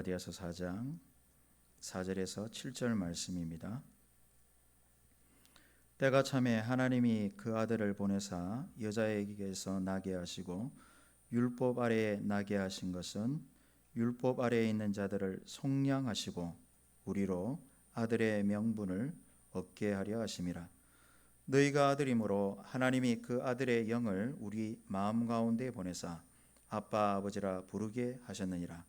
갈라디아서 4장 4절에서 7절 말씀입니다. 때가 참에 하나님이 그 아들을 보내사 여자에게서 나게 하시고 율법 아래에 나게 하신 것은 율법 아래에 있는 자들을 속량하시고 우리로 아들의 명분을 얻게 하려 하심이라. 너희가 아들이므로 하나님이 그 아들의 영을 우리 마음 가운데 보내사 아빠 아버지라 부르게 하셨느니라.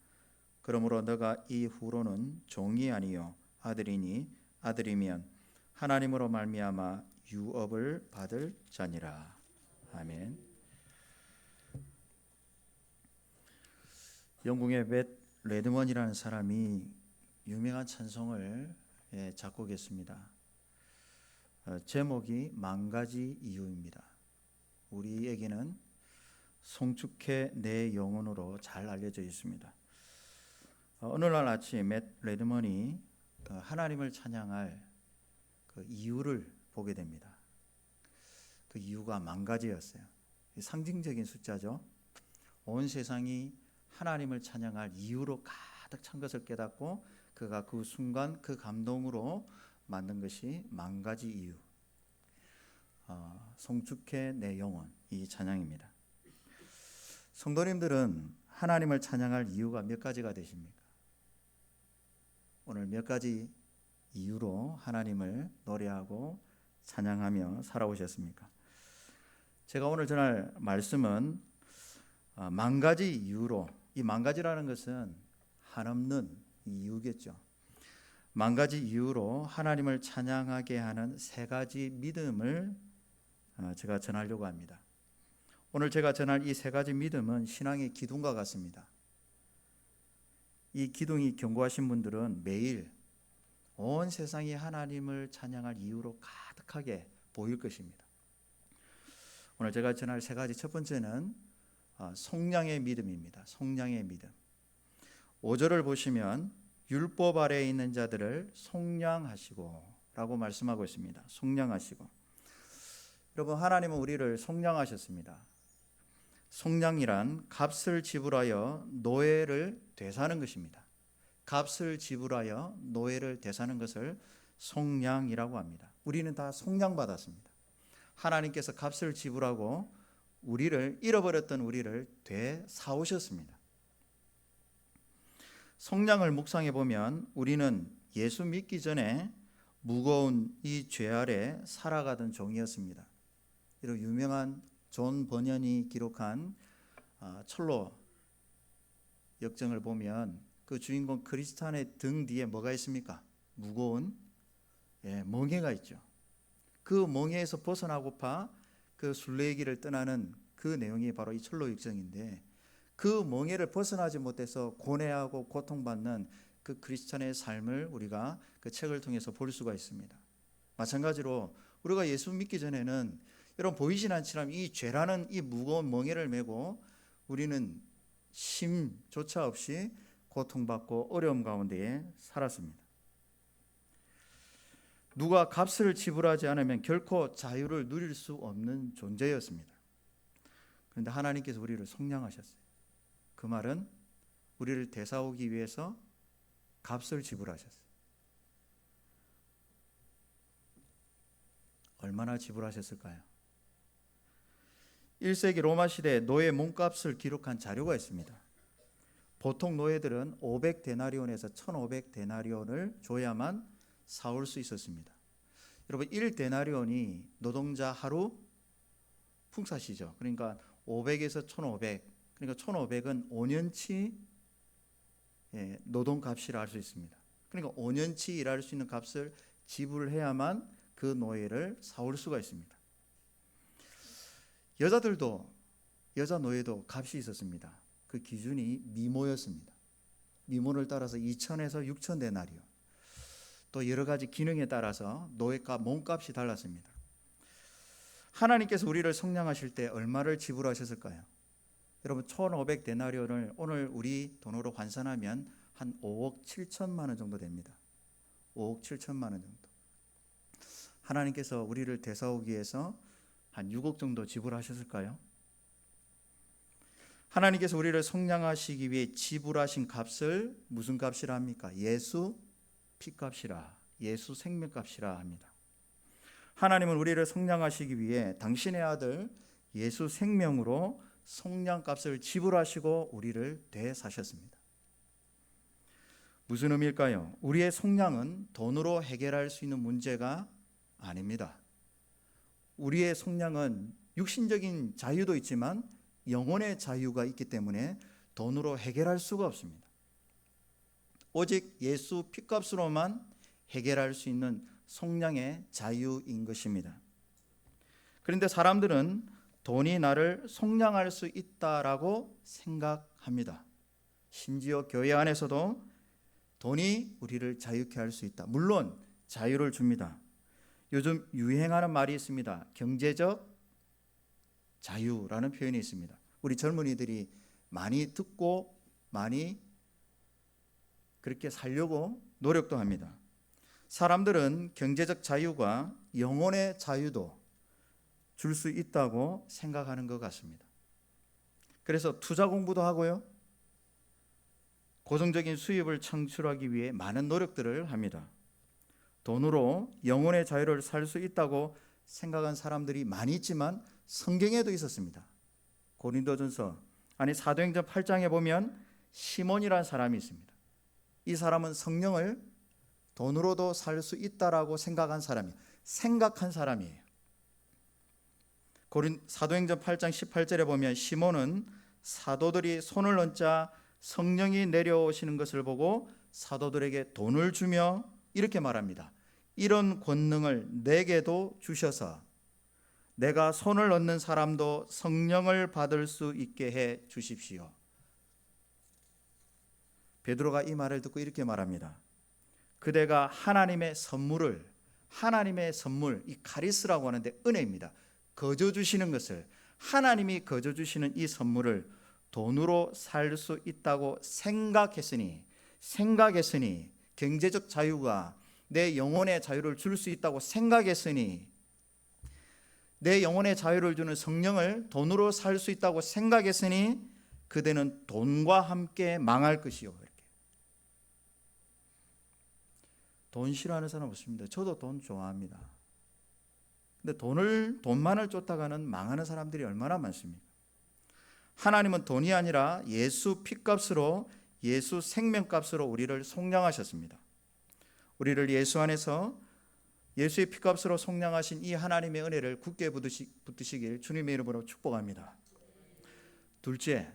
그러므로 너가 이후로는 종이 아니요 아들이니 아들이면 하나님으로 말미암아 유업을 받을 자니라. 아멘. 영국의 맷 레드먼이라는 사람이 유명한 찬송을 작곡했습니다. 제목이 만가지 이유입니다. 우리에게는 송축해 내 영혼으로 잘 알려져 있습니다. 어느 날 아침 맷 레드먼이 하나님을 찬양할 그 이유를 보게 됩니다. 그 이유가 만가지였어요. 상징적인 숫자죠. 온 세상이 하나님을 찬양할 이유로 가득 찬 것을 깨닫고 그가 그 순간 그 감동으로 만든 것이 만가지 이유. 송축해 내 영혼, 이 찬양입니다. 성도님들은 하나님을 찬양할 이유가 몇 가지가 되십니까? 오늘 몇 가지 이유로 하나님을 노래하고 찬양하며 살아오셨습니까? 제가 오늘 전할 말씀은 만 가지 이유로, 이 만 가지라는 것은 한없는 이유겠죠. 만 가지 이유로 하나님을 찬양하게 하는 세 가지 믿음을 제가 전하려고 합니다. 오늘 제가 전할 이 세 가지 믿음은 신앙의 기둥과 같습니다. 이 기둥이 견고하신 분들은 매일 온 세상이 하나님을 찬양할 이유로 가득하게 보일 것입니다. 오늘 제가 전할 세 가지, 첫 번째는 속량의 믿음입니다. 속량의 믿음. 5절을 보시면 율법 아래에 있는 자들을 속량하시고 라고 말씀하고 있습니다. 속량하시고. 여러분, 하나님은 우리를 속량하셨습니다. 속량이란 값을 지불하여 노예를 되사는 것입니다. 값을 지불하여 노예를 되사는 것을 속량이라고 합니다. 우리는 다 속량받았습니다. 하나님께서 값을 지불하고 우리를, 잃어버렸던 우리를 되사오셨습니다. 속량을 묵상해 보면 우리는 예수 믿기 전에 무거운 이 죄 아래 살아가던 종이었습니다. 이런 유명한 존 버년이 기록한 철로 역정을 보면 그 주인공 크리스찬의 등 뒤에 뭐가 있습니까? 무거운 멍에가 있죠. 그 멍에에서 벗어나고파 그 순례길을 떠나는 그 내용이 바로 이 철로 역정인데, 그 멍에를 벗어나지 못해서 고뇌하고 고통받는 그 크리스찬의 삶을 우리가 그 책을 통해서 볼 수가 있습니다. 마찬가지로 우리가 예수 믿기 전에는 여러분 보이진 않지만 이 죄라는 이 무거운 멍에를 메고 우리는 쉼조차 없이 고통받고 어려움 가운데에 살았습니다. 누가 값을 지불하지 않으면 결코 자유를 누릴 수 없는 존재였습니다. 그런데 하나님께서 우리를 속량하셨어요. 그 말은 우리를 되사오기 위해서 값을 지불하셨어요. 얼마나 지불하셨을까요? 1세기 로마 시대에 노예 몸값을 기록한 자료가 있습니다. 보통 노예들은 500데나리온에서 1500데나리온을 줘야만 사올 수 있었습니다. 여러분, 1데나리온이 노동자 하루 풍사시죠. 그러니까 500에서 1500, 그러니까 1500은 5년치 노동값이라 할 수 있습니다. 그러니까 5년치 일할 수 있는 값을 지불해야만 그 노예를 사올 수가 있습니다. 여자 노예도 값이 있었습니다. 그 기준이 미모였습니다. 미모를 따라서 2000에서 6000데나리온, 또 여러 가지 기능에 따라서 노예값, 몸값이 달랐습니다. 하나님께서 우리를 속량하실 때 얼마를 지불하셨을까요? 여러분, 1500데나리온을 오늘 우리 돈으로 환산하면 한 5억 7천만 원 정도 됩니다. 5억 7천만 원 정도. 하나님께서 우리를 되사오기 위해서 한 6억 정도 지불하셨을까요? 하나님께서 우리를 속량하시기 위해 지불하신 값을 무슨 값이라 합니까? 예수 피값이라, 예수 생명값이라 합니다. 하나님은 우리를 속량하시기 위해 당신의 아들 예수 생명으로 속량값을 지불하시고 우리를 되사셨습니다. 무슨 의미일까요? 우리의 속량은 돈으로 해결할 수 있는 문제가 아닙니다. 우리의 속량은 육신적인 자유도 있지만 영혼의 자유가 있기 때문에 돈으로 해결할 수가 없습니다. 오직 예수 피값으로만 해결할 수 있는 속량의 자유인 것입니다. 그런데 사람들은 돈이 나를 속량할 수 있다라고 생각합니다. 심지어 교회 안에서도 돈이 우리를 자유케 할 수 있다. 물론 자유를 줍니다. 요즘 유행하는 말이 있습니다. 경제적 자유라는 표현이 있습니다. 우리 젊은이들이 많이 듣고 많이 그렇게 살려고 노력도 합니다. 사람들은 경제적 자유가 영혼의 자유도 줄 수 있다고 생각하는 것 같습니다. 그래서 투자 공부도 하고요, 고정적인 수입을 창출하기 위해 많은 노력들을 합니다. 돈으로 영혼의 자유를 살 수 있다고 생각한 사람들이 많이 있지만 성경에도 있었습니다. 고린도전서 사도행전 8장에 보면 시몬이라는 사람이 있습니다. 이 사람은 성령을 돈으로도 살 수 있다라고 생각한 사람이에요. 사도행전 8장 18절에 보면 시몬은 사도들이 손을 얹자 성령이 내려오시는 것을 보고 사도들에게 돈을 주며 이렇게 말합니다. 이런 권능을 내게도 주셔서 내가 손을 얹는 사람도 성령을 받을 수 있게 해 주십시오. 베드로가 이 말을 듣고 이렇게 말합니다. 그대가 하나님의 선물, 이 카리스라고 하는데 은혜입니다. 거저 주시는 것을, 하나님이 거저 주시는 이 선물을 돈으로 살 수 있다고 생각했으니 경제적 자유가 내 영혼의 자유를 줄 수 있다고 생각했으니, 내 영혼의 자유를 주는 성령을 돈으로 살 수 있다고 생각했으니 그대는 돈과 함께 망할 것이요. 이렇게. 돈 싫어하는 사람 없습니다. 저도 돈 좋아합니다. 근데 돈만을 쫓다가는 망하는 사람들이 얼마나 많습니까? 하나님은 돈이 아니라 예수 피값으로, 예수 생명값으로 우리를 속량하셨습니다. 우리를 예수 안에서 예수의 피값으로 속량하신 이 하나님의 은혜를 굳게 붙드시길 주님의 이름으로 축복합니다. 둘째,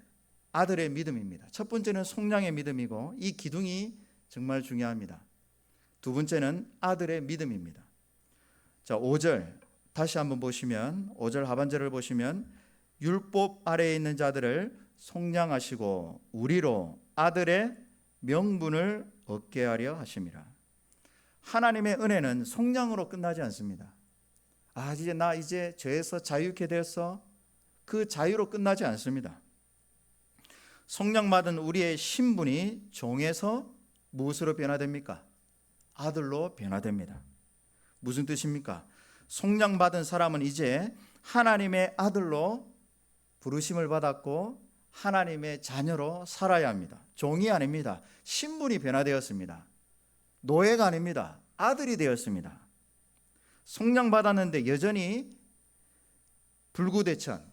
아들의 믿음입니다. 첫 번째는 속량의 믿음이고 이 기둥이 정말 중요합니다. 두 번째는 아들의 믿음입니다. 자, 5절 다시 한번 보시면, 5절 하반절을 보시면 율법 아래에 있는 자들을 속량하시고 우리로 아들의 명분을 얻게 하려 하심이라. 하나님의 은혜는 속량으로 끝나지 않습니다. 이제 죄에서 자유케 되었어. 그 자유로 끝나지 않습니다. 속량받은 우리의 신분이 종에서 무엇으로 변화됩니까? 아들로 변화됩니다. 무슨 뜻입니까? 속량받은 사람은 이제 하나님의 아들로 부르심을 받았고 하나님의 자녀로 살아야 합니다. 종이 아닙니다. 신분이 변화되었습니다. 노예가 아닙니다. 아들이 되었습니다. 속량받았는데 여전히 불구대천,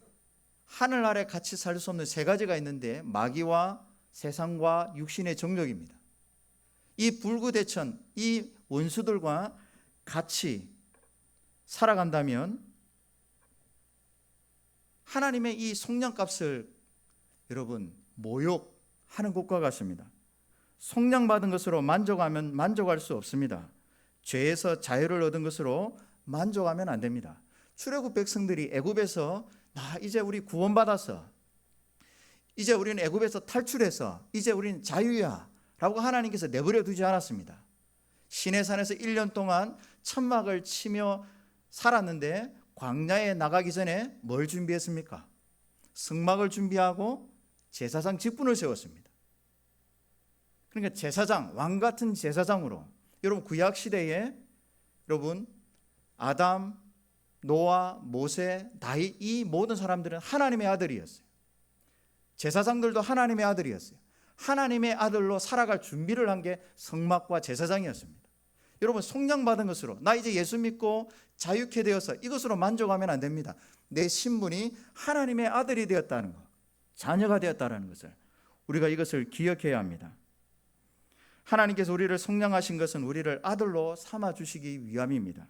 하늘 아래 같이 살 수 없는 세 가지가 있는데 마귀와 세상과 육신의 정욕입니다. 이 불구대천, 이 원수들과 같이 살아간다면 하나님의 이 속량값을 여러분 모욕하는 것과 같습니다. 속량받은 것으로 만족하면 만족할 수 없습니다. 죄에서 자유를 얻은 것으로 만족하면 안 됩니다. 출애굽 백성들이 애굽에서 이제 우리 구원받았어, 이제 우리는 애굽에서 탈출해서 이제 우리는 자유야 라고 하나님께서 내버려 두지 않았습니다. 시내산에서 1년 동안 천막을 치며 살았는데 광야에 나가기 전에 뭘 준비했습니까? 성막을 준비하고 제사장 직분을 세웠습니다. 그러니까 제사장, 왕 같은 제사장으로, 여러분 구약 시대에 여러분 아담, 노아, 모세, 다윗, 이 모든 사람들은 하나님의 아들이었어요. 제사장들도 하나님의 아들이었어요. 하나님의 아들로 살아갈 준비를 한 게 성막과 제사장이었습니다. 여러분, 속량받은 것으로 나 이제 예수 믿고 자유케 되어서 이것으로 만족하면 안 됩니다. 내 신분이 하나님의 아들이 되었다는 것, 자녀가 되었다는 것을 우리가 이것을 기억해야 합니다. 하나님께서 우리를 속량하신 것은 우리를 아들로 삼아주시기 위함입니다.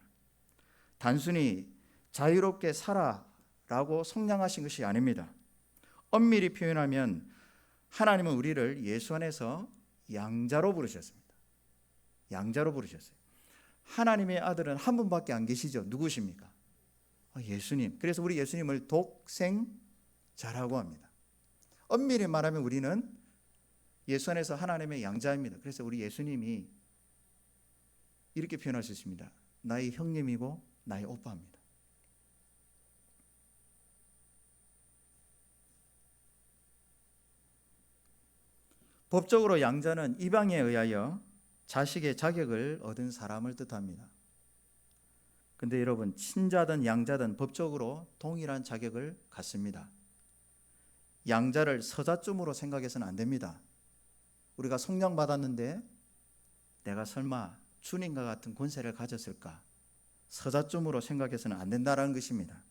단순히 자유롭게 살아라고 속량하신 것이 아닙니다. 엄밀히 표현하면 하나님은 우리를 예수 안에서 양자로 부르셨습니다. 양자로 부르셨어요. 하나님의 아들은 한 분밖에 안 계시죠. 누구십니까? 예수님. 그래서 우리 예수님을 독생자라고 합니다. 엄밀히 말하면 우리는 예수 안에서 하나님의 양자입니다. 그래서 우리 예수님이 이렇게 표현할 수 있습니다. 나의 형님이고 나의 오빠입니다. 법적으로 양자는 이방에 의하여 자식의 자격을 얻은 사람을 뜻합니다. 근데 여러분, 친자든 양자든 법적으로 동일한 자격을 갖습니다. 양자를 서자쯤으로 생각해서는 안 됩니다. 우리가 속량받았는데 내가 설마 주님과 같은 권세를 가졌을까? 서자쯤으로 생각해서는 안 된다는 것입니다.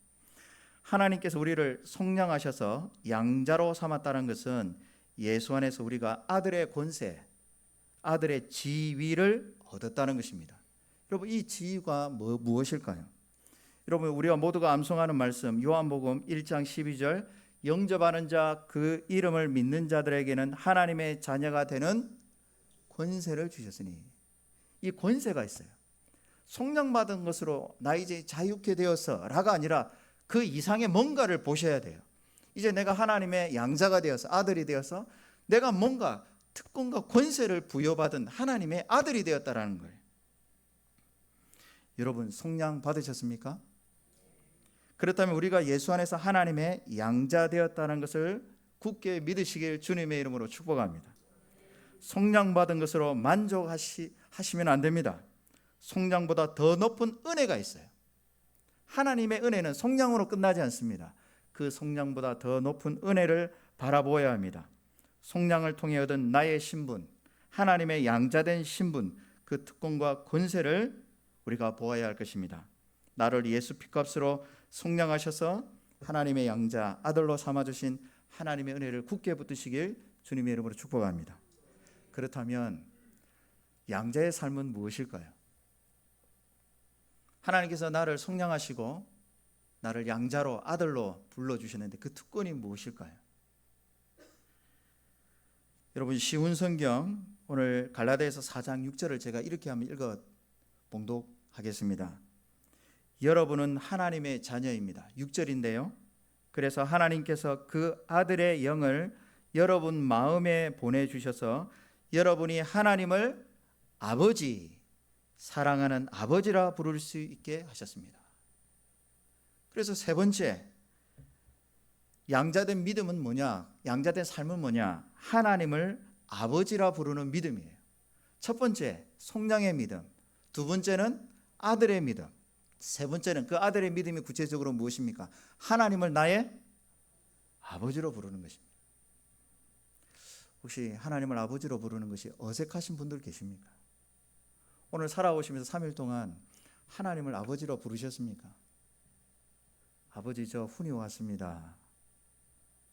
하나님께서 우리를 속량하셔서 양자로 삼았다는 것은 예수 안에서 우리가 아들의 권세, 아들의 지위를 얻었다는 것입니다. 여러분, 이 지위가 무엇일까요? 여러분, 우리가 모두가 암송하는 말씀, 요한복음 1장 12절, 영접하는 자 그 이름을 믿는 자들에게는 하나님의 자녀가 되는 권세를 주셨으니, 이 권세가 있어요. 속량받은 것으로 나 이제 자유케 되어서 라가 아니라 그 이상의 뭔가를 보셔야 돼요. 이제 내가 하나님의 양자가 되어서, 아들이 되어서 내가 뭔가 특권과 권세를 부여받은 하나님의 아들이 되었다라는 거예요. 여러분, 속량 받으셨습니까? 그렇다면 우리가 예수 안에서 하나님의 양자 되었다는 것을 굳게 믿으시길 주님의 이름으로 축복합니다. 속량받은 것으로 만족하시면 안 됩니다. 속량보다 더 높은 은혜가 있어요. 하나님의 은혜는 속량으로 끝나지 않습니다. 그 속량보다 더 높은 은혜를 바라보아야 합니다. 속량을 통해 얻은 나의 신분, 하나님의 양자된 신분, 그 특권과 권세를 우리가 보아야 할 것입니다. 나를 예수 피값으로 속량하셔서 하나님의 양자, 아들로 삼아주신 하나님의 은혜를 굳게 붙드시길 주님의 이름으로 축복합니다. 그렇다면 양자의 삶은 무엇일까요? 하나님께서 나를 속량하시고 나를 양자로, 아들로 불러주셨는데 그 특권이 무엇일까요? 여러분, 쉬운 성경, 오늘 갈라디아서 4장 6절을 제가 이렇게 한번 읽어 봉독하겠습니다. 여러분은 하나님의 자녀입니다. 6절인데요. 그래서 하나님께서 그 아들의 영을 여러분 마음에 보내주셔서 여러분이 하나님을 아버지, 사랑하는 아버지라 부를 수 있게 하셨습니다. 그래서 세 번째, 양자된 믿음은 뭐냐? 양자된 삶은 뭐냐? 하나님을 아버지라 부르는 믿음이에요. 첫 번째, 속량의 믿음. 두 번째는 아들의 믿음. 세 번째는 그 아들의 믿음이 구체적으로 무엇입니까? 하나님을 나의 아버지로 부르는 것입니다. 혹시 하나님을 아버지로 부르는 것이 어색하신 분들 계십니까? 오늘 살아오시면서 3일 동안 하나님을 아버지로 부르셨습니까? 아버지, 저 훈이 왔습니다.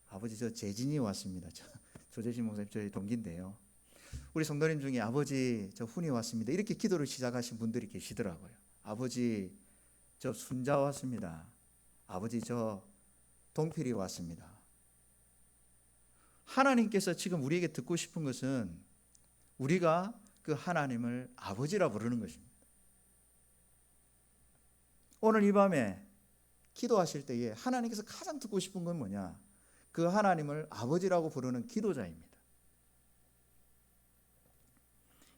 아버지, 저 재진이 왔습니다. 조재신 목사님 저희 동기인데요. 우리 성도님 중에 아버지, 저 훈이 왔습니다. 이렇게 기도를 시작하신 분들이 계시더라고요. 아버지, 저 순자 왔습니다. 아버지, 저 동필이 왔습니다. 하나님께서 지금 우리에게 듣고 싶은 것은 우리가 그 하나님을 아버지라 부르는 것입니다. 오늘 이 밤에 기도하실 때에 하나님께서 가장 듣고 싶은 건 뭐냐? 그 하나님을 아버지라고 부르는 기도자입니다.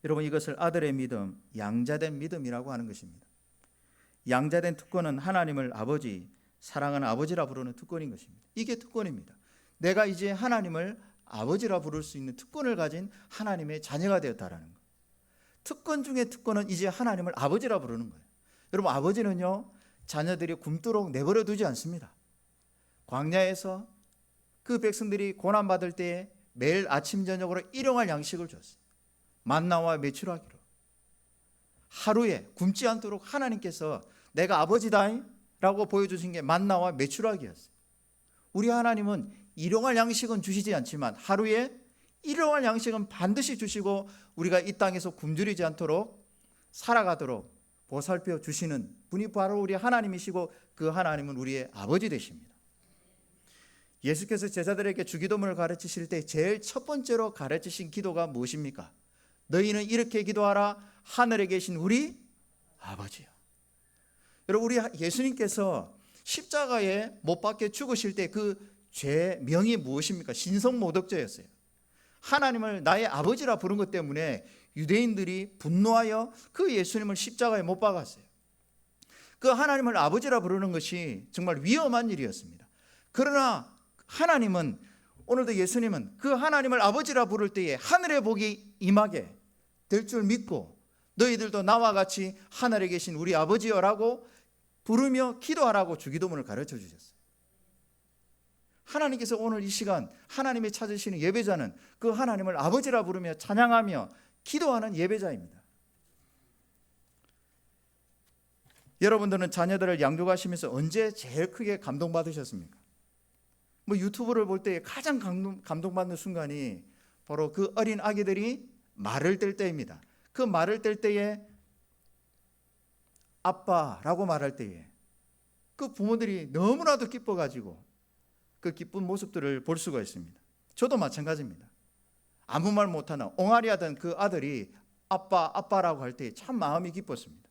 여러분, 이것을 아들의 믿음, 양자된 믿음이라고 하는 것입니다. 양자된 특권은 하나님을 아버지, 사랑하는 아버지라 부르는 특권인 것입니다. 이게 특권입니다. 내가 이제 하나님을 아버지라 부를 수 있는 특권을 가진 하나님의 자녀가 되었다라는 것. 특권 중에 특권은 이제 하나님을 아버지라 부르는 거예요. 여러분, 아버지는요, 자녀들이 굶도록 내버려 두지 않습니다. 광야에서 그 그 백성들이 고난받을 때 매일 아침 저녁으로 일용할 양식을 줬어요. 만나와 메추라기로. 하루에 굶지 않도록 하나님께서 내가 아버지다 라고 보여주신 게 만나와 메추라기였어요. 우리 하나님은 일용할 양식은 주시지 않지만 하루에 일용할 양식은 반드시 주시고 우리가 이 땅에서 굶주리지 않도록 살아가도록 보살펴 주시는 분이 바로 우리 하나님이시고 그 하나님은 우리의 아버지 되십니다. 예수께서 제자들에게 주기도문을 가르치실 때 제일 첫 번째로 가르치신 기도가 무엇입니까? 너희는 이렇게 기도하라. 하늘에 계신 우리 아버지요. 여러분, 우리 예수님께서 십자가에 못 박혀 죽으실 때 그 죄 명이 무엇입니까? 신성모독죄였어요. 하나님을 나의 아버지라 부른 것 때문에 유대인들이 분노하여 그 예수님을 십자가에 못 박았어요. 그 하나님을 아버지라 부르는 것이 정말 위험한 일이었습니다. 그러나 하나님은, 오늘도 예수님은 그 하나님을 아버지라 부를 때에 하늘의 복이 임하게 될 줄 믿고 너희들도 나와 같이 하늘에 계신 우리 아버지여라고 부르며 기도하라고 주기도문을 가르쳐 주셨어요. 하나님께서 오늘 이 시간 하나님이 찾으시는 예배자는 그 하나님을 아버지라 부르며 찬양하며 기도하는 예배자입니다. 여러분들은 자녀들을 양육하시면서 언제 제일 크게 감동받으셨습니까? 유튜브를 볼 때 가장 감동받는 순간이 바로 그 어린 아기들이 말을 뗄 때입니다. 그 말을 뗄 때에 아빠라고 말할 때에 그 부모들이 너무나도 기뻐가지고 그 기쁜 모습들을 볼 수가 있습니다. 저도 마찬가지입니다. 아무 말 못하는 옹알이하던 그 아들이 아빠라고 할 때 참 마음이 기뻤습니다.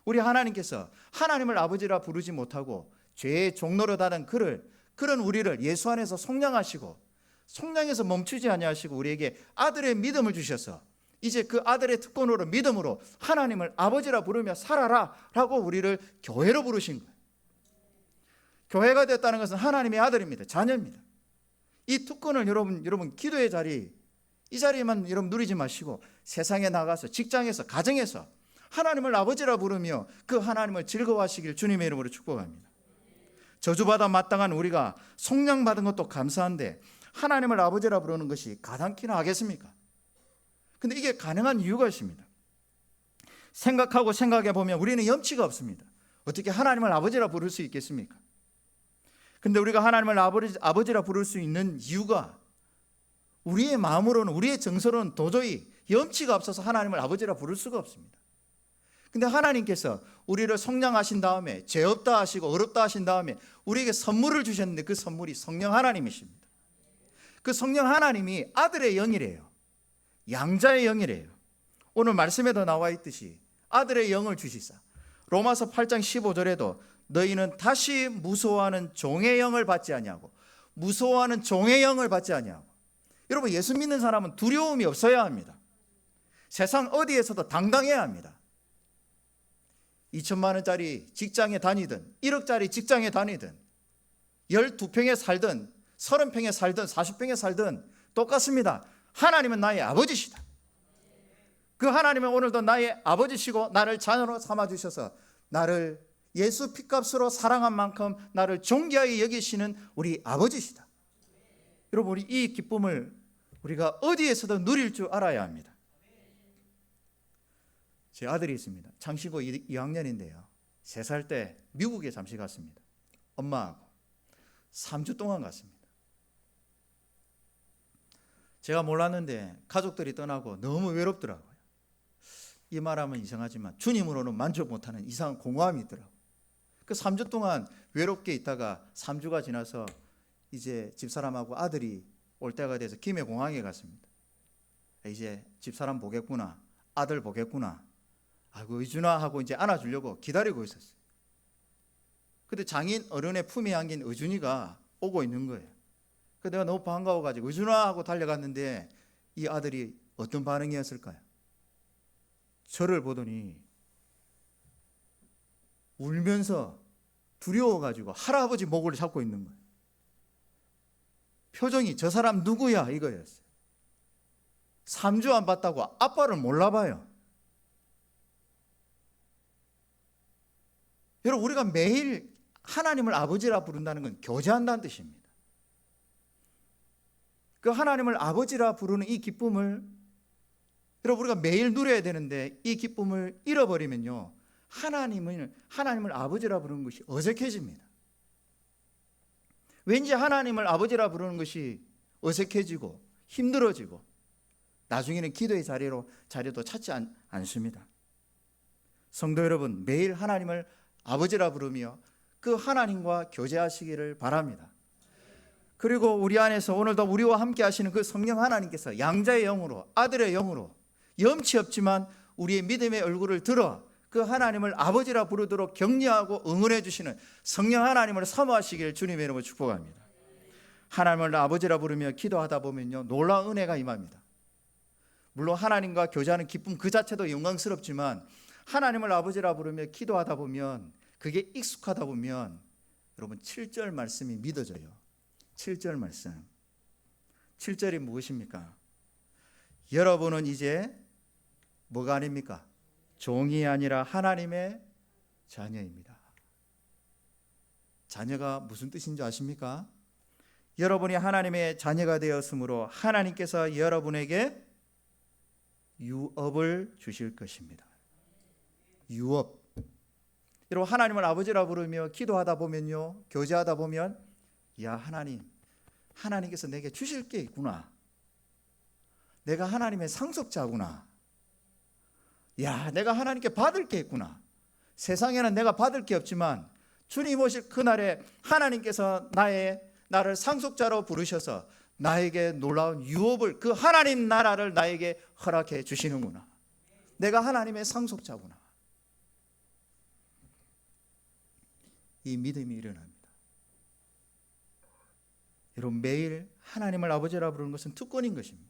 우리 하나님께서 하나님을 아버지라 부르지 못하고 죄의 종노릇하는 그런 우리를 예수 안에서 속량하시고 속량에서 멈추지 아니하시고 우리에게 아들의 믿음을 주셔서 이제 그 아들의 특권으로 믿음으로 하나님을 아버지라 부르며 살아라 라고 우리를 교회로 부르신 거예요. 교회가 됐다는 것은 하나님의 아들입니다. 자녀입니다. 이 특권을 여러분 기도의 자리, 이 자리에만 여러분 누리지 마시고 세상에 나가서 직장에서 가정에서 하나님을 아버지라 부르며 그 하나님을 즐거워하시길 주님의 이름으로 축복합니다. 저주받아 마땅한 우리가 속량받은 것도 감사한데 하나님을 아버지라 부르는 것이 가당키나 하겠습니까? 근데 이게 가능한 이유가 있습니다. 생각해 보면 우리는 염치가 없습니다. 어떻게 하나님을 아버지라 부를 수 있겠습니까? 근데 우리가 하나님을 아버지라 부를 수 있는 이유가 우리의 마음으로는, 우리의 정서로는 도저히 염치가 없어서 하나님을 아버지라 부를 수가 없습니다. 근데 하나님께서 우리를 속량하신 다음에 죄 없다 하시고 어렵다 하신 다음에 우리에게 선물을 주셨는데 그 선물이 성령 하나님이십니다. 그 성령 하나님이 아들의 영이래요. 양자의 영이래요. 오늘 말씀에도 나와 있듯이 아들의 영을 주시사 로마서 8장 15절에도 너희는 다시 무서워하는 종의 영을 받지 아니하고 무서워하는 종의 영을 받지 아니하고. 여러분, 예수 믿는 사람은 두려움이 없어야 합니다. 세상 어디에서도 당당해야 합니다. 2천만 원짜리 직장에 다니든 1억짜리 직장에 다니든 12평에 살든 30평에 살든 40평에 살든 똑같습니다. 하나님은 나의 아버지시다. 그 하나님은 오늘도 나의 아버지시고 나를 자녀로 삼아주셔서 나를 예수 피값으로 사랑한 만큼 나를 존귀하게 여기시는 우리 아버지시다. 여러분, 우리 이 기쁨을 우리가 어디에서도 누릴 줄 알아야 합니다. 제 아들이 있습니다. 창시고 2학년인데요 3살 때 미국에 잠시 갔습니다. 엄마하고 3주 동안 갔습니다. 제가 몰랐는데 가족들이 떠나고 너무 외롭더라고요. 이 말하면 이상하지만 주님으로는 만족 못하는 이상한 공허함이 있더라고요. 그 3주 동안 외롭게 있다가 3주가 지나서 이제 집사람하고 아들이 올 때가 돼서 김해공항에 갔습니다. 이제 집사람 보겠구나, 아들 보겠구나, 아이고 의준아 하고 이제 안아주려고 기다리고 있었어요. 근데 장인 어른의 품에 안긴 의준이가 오고 있는 거예요. 그래서 내가 너무 반가워가지고 의준아 하고 달려갔는데 이 아들이 어떤 반응이었을까요? 저를 보더니 울면서 두려워가지고 할아버지 목을 잡고 있는 거예요. 표정이 저 사람 누구야 이거였어요. 3주 안 봤다고 아빠를 몰라봐요. 여러분, 우리가 매일 하나님을 아버지라 부른다는 건 교제한다는 뜻입니다. 그 하나님을 아버지라 부르는 이 기쁨을 여러분 우리가 매일 누려야 되는데 이 기쁨을 잃어버리면요, 하나님을 아버지라 부르는 것이 어색해집니다. 왠지 하나님을 아버지라 부르는 것이 어색해지고 힘들어지고 나중에는 기도의 자리도 찾지 않습니다. 성도 여러분, 매일 하나님을 아버지라 부르며 그 하나님과 교제하시기를 바랍니다. 그리고 우리 안에서 오늘도 우리와 함께 하시는 그 성령 하나님께서 양자의 영으로, 아들의 영으로 염치 없지만 우리의 믿음의 얼굴을 들어 그 하나님을 아버지라 부르도록 격려하고 응원해 주시는 성령 하나님을 사모하시기를 주님의 이름으로 축복합니다. 하나님을 아버지라 부르며 기도하다 보면요, 놀라운 은혜가 임합니다. 물론 하나님과 교제하는 기쁨 그 자체도 영광스럽지만 하나님을 아버지라 부르며 기도하다 보면, 그게 익숙하다 보면 여러분 7절 말씀이 믿어져요. 7절 말씀. 7절이 무엇입니까? 여러분은 이제 뭐가 아닙니까? 종이 아니라 하나님의 자녀입니다. 자녀가 무슨 뜻인 줄 아십니까? 여러분이 하나님의 자녀가 되었으므로 하나님께서 여러분에게 유업을 주실 것입니다. 유업. 여러분 하나님을 아버지라 부르며 기도하다 보면요, 교제하다 보면, 야, 하나님께서 내게 주실 게 있구나. 내가 하나님의 상속자구나. 야, 내가 하나님께 받을 게 있구나. 세상에는 내가 받을 게 없지만 주님 오실 그날에 하나님께서 나를 상속자로 부르셔서 나에게 놀라운 유업을, 그 하나님 나라를 나에게 허락해 주시는구나. 내가 하나님의 상속자구나. 이 믿음이 일어납니다. 여러분 매일 하나님을 아버지라 부르는 것은 특권인 것입니다.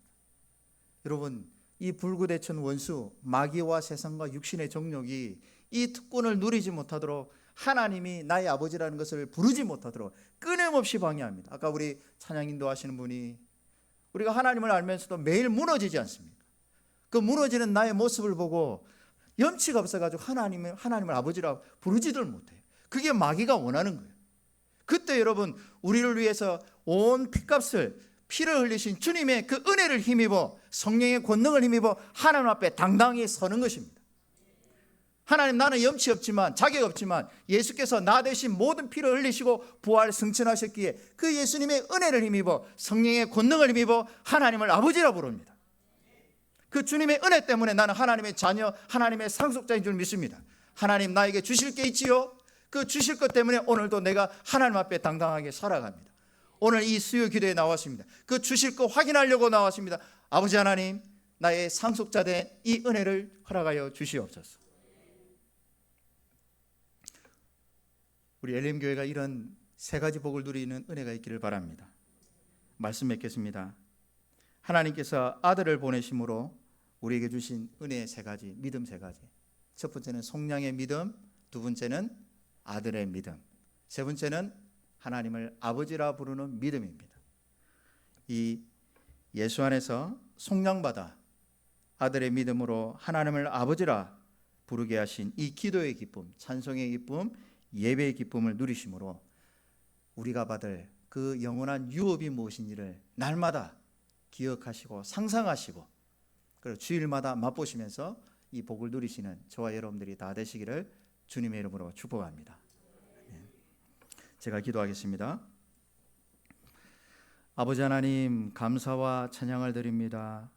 여러분 이 불구대천 원수 마귀와 세상과 육신의 정욕이 이 특권을 누리지 못하도록, 하나님이 나의 아버지라는 것을 부르지 못하도록 끊임없이 방해합니다. 아까 우리 찬양 인도하시는 분이, 우리가 하나님을 알면서도 매일 무너지지 않습니까? 그 무너지는 나의 모습을 보고 염치가 없어가지고 하나님을 아버지라 부르지들 못해요. 그게 마귀가 원하는 거예요. 그때 여러분 우리를 위해서 온 피를 흘리신 주님의 그 은혜를 힘입어, 성령의 권능을 힘입어 하나님 앞에 당당히 서는 것입니다. 하나님, 나는 염치 없지만, 자격 없지만 예수께서 나 대신 모든 피를 흘리시고 부활 승천하셨기에 그 예수님의 은혜를 힘입어 성령의 권능을 힘입어 하나님을 아버지라 부릅니다. 그 주님의 은혜 때문에 나는 하나님의 자녀, 하나님의 상속자인 줄 믿습니다. 하나님 나에게 주실 게 있지요. 그 주실 것 때문에 오늘도 내가 하나님 앞에 당당하게 살아갑니다. 오늘 이 수요 기도에 나왔습니다. 그 주실 거 확인하려고 나왔습니다. 아버지 하나님, 나의 상속자 된 이 은혜를 허락하여 주시옵소서. 우리 엘림교회가 이런 세 가지 복을 누리는 은혜가 있기를 바랍니다. 말씀 맺겠습니다. 하나님께서 아들을 보내심으로 우리에게 주신 은혜 세 가지, 믿음 세 가지. 첫 번째는 속량의 믿음, 두 번째는 아들의 믿음, 세 번째는 하나님을 아버지라 부르는 믿음입니다. 이 예수 안에서 속량받아 아들의 믿음으로 하나님을 아버지라 부르게 하신 이 기도의 기쁨, 찬송의 기쁨, 예배의 기쁨을 누리심으로 우리가 받을 그 영원한 유업이 무엇인지를 날마다 기억하시고 상상하시고, 그리고 주일마다 맛보시면서 이 복을 누리시는 저와 여러분들이 다 되시기를 주님의 이름으로 축복합니다. 제가 기도하겠습니다. 아버지 하나님, 감사와 찬양을 드립니다.